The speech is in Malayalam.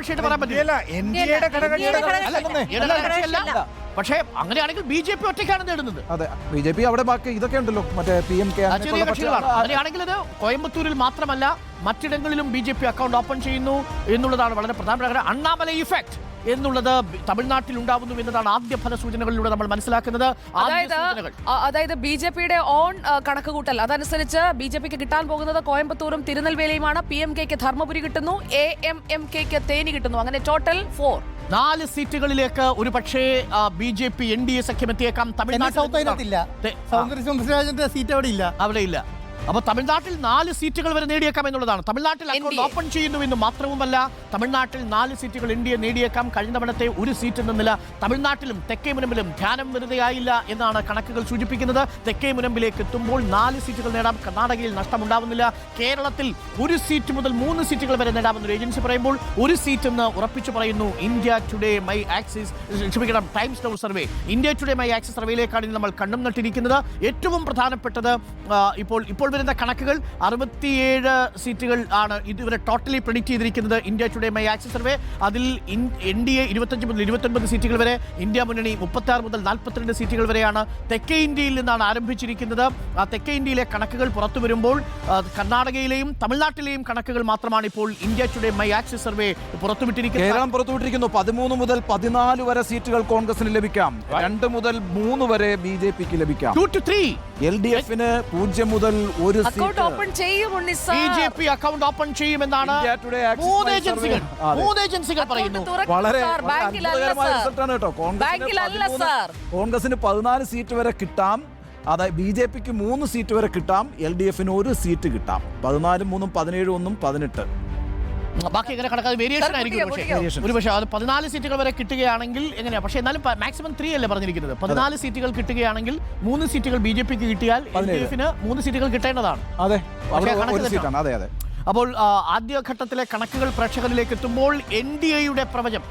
നിഷ്പക്ഷമായിട്ട് പറയാൻ പറ്റില്ല. പക്ഷേ അങ്ങനെയാണെങ്കിൽ BJP ഒറ്റയ്ക്കാണ് നേടുന്നത്. അതെ, BJP അവിടെ ബാക്കി ഇതൊക്കെ ഉണ്ടല്ലോ, മറ്റേ PMK. അങ്ങനെയാണെങ്കിൽ അത് കോയമ്പത്തൂരിൽ മാത്രമല്ല മറ്റിടങ്ങളിലും BJP അക്കൗണ്ട് ഓപ്പൺ ചെയ്യുന്നു എന്നുള്ളതാണ് വളരെ പ്രധാനപ്പെട്ട അണ്ണാമല ഇഫക്റ്റ് എന്നുള്ളത് തമിഴ്നാട്ടിൽ ഉണ്ടാവുന്നു എന്നതാണ് ആദ്യ ഫല സൂചനകളിലൂടെ നമ്മൾ മനസ്സിലാക്കുന്നത്. അതായത് BJPയുടെ ഓൺ കണക്കുകൂട്ടൽ അതനുസരിച്ച് BJPക്ക് കിട്ടാൻ പോകുന്നത് കോയമ്പത്തൂരും തിരുനെൽവേലിയുമാണ്. PMKക്ക് ധർമ്മപുരി കിട്ടുന്നു, AMMKക്ക് തേനി കിട്ടുന്നു. അങ്ങനെ ടോട്ടൽ 4 സീറ്റുകളിലേക്ക് ഒരു പക്ഷേ BJP NDA സഖ്യം എത്തിയേക്കാം. തമിഴ്നാട്ടിൽ സീറ്റ് അവിടെ ഇല്ല. അപ്പോൾ തമിഴ്നാട്ടിൽ 4 സീറ്റുകൾ വരെ നേടിയേക്കാം എന്നുള്ളതാണ്. തമിഴ്നാട്ടിൽ അക്കൗണ്ട് ഓപ്പൺ ചെയ്യുന്നുവെന്ന് മാത്രവുമല്ല, തമിഴ്നാട്ടിൽ 4 സീറ്റുകൾ NDA നേടിയേക്കാം. കഴിഞ്ഞ തവണത്തെ ഒരു സീറ്റ് നിന്നില്ല. തമിഴ്നാട്ടിലും തെക്കേ മുനമ്പിലും ധ്യാനം വെറുതെയായില്ല എന്നാണ് കണക്കുകൾ സൂചിപ്പിക്കുന്നത്. തെക്കേ മുനമ്പിലേക്ക് എത്തുമ്പോൾ 4 സീറ്റുകൾ നേടാം. കർണാടകയിൽ നഷ്ടമുണ്ടാവുന്നില്ല. കേരളത്തിൽ 1 സീറ്റ് മുതൽ 3 സീറ്റുകൾ വരെ നേടാമെന്നൊരു ഏജൻസി പറയുമ്പോൾ 1 സീറ്റ് എന്ന് ഉറപ്പിച്ചു പറയുന്നു India Today My Axis, Times Now survey. India Today My Axis സർവേയിലേക്കാണ് നമ്മൾ കണ്ണും നട്ടിരിക്കുന്നത്. ഏറ്റവും പ്രധാനപ്പെട്ടത് ഇപ്പോൾ വരുന്ന കണക്കുകൾ 67 സീറ്റുകൾ ആണ് ഇതുവരെ ടോട്ടലി പ്രെഡിക്റ്റ് ചെയ്തിരിക്കുന്നത് India Today My Axis survey. അതിൽ NDA 25 മുതൽ 29 സീറ്റുകൾ വരെ, ഇന്ത്യ മുന്നണി 36 മുതൽ 42 സീറ്റുകൾ വരെയാണ്. തെക്കേ ഇന്ത്യയിൽ നിന്നാണ് ആരംഭിച്ചിരിക്കുന്നത്. ആ തെക്കേ ഇന്ത്യയിലെ കണക്കുകൾ പുറത്തു വരുമ്പോൾ കർണാടകയിലെയും തമിഴ്നാട്ടിലെയും കണക്കുകൾ മാത്രമാണ് ഇപ്പോൾ India Today My Axis survey പുറത്തുവിട്ടിരിക്കുന്നത്. കേരളം പുറത്തുവിട്ടിരിക്കുന്നു 13 മുതൽ 14 വരെ സീറ്റുകൾ കോൺഗ്രസിന് ലഭിക്കാം. 2 മുതൽ 3 വരെ BJPക്ക് ലഭിക്കാം. 2 to 3 LDFന് 0 മുതൽ 1 അക്കൗണ്ട് ഓപ്പൺ ചെയ്യും. BJP അക്കൗണ്ട് ഓപ്പൺ ചെയ്യുമെന്നാണ് 3 ഏജൻസികൾ പറയുന്നു. വളരെ അത്ഭുതകരമായ റിസൾട്ടാണ് കേട്ടോ. കോൺഗ്രസിന് 14 സീറ്റ് വരെ കിട്ടാം. അതായത് BJPക്ക് 3 സീറ്റ് വരെ കിട്ടാം. LDFന് 1 സീറ്റ് കിട്ടാം. 14, 3, 17, 1, 18. ബാക്കി എങ്ങനെ കണക്കാതെ വേരിയേഷൻ ആയിരിക്കും. ഒരു പക്ഷേ അത് 14 സീറ്റുകൾ വരെ കിട്ടുകയാണെങ്കിൽ എങ്ങനെയാ? പക്ഷേ എന്നാലും മാക്സിമം 3 അല്ലേ പറഞ്ഞിരിക്കുന്നത്. 14 സീറ്റുകൾ കിട്ടുകയാണെങ്കിൽ 3 സീറ്റുകൾ BJPക്ക് കിട്ടിയാൽ LDFന് 3 സീറ്റുകൾ കിട്ടേണ്ടതാണ്. അതെ, അതെ. അപ്പോൾ ആദ്യഘട്ടത്തിലെ കണക്കുകൾ പ്രേക്ഷകരിലേക്ക് എത്തുമ്പോൾ NDAയുടെ പ്രവചനം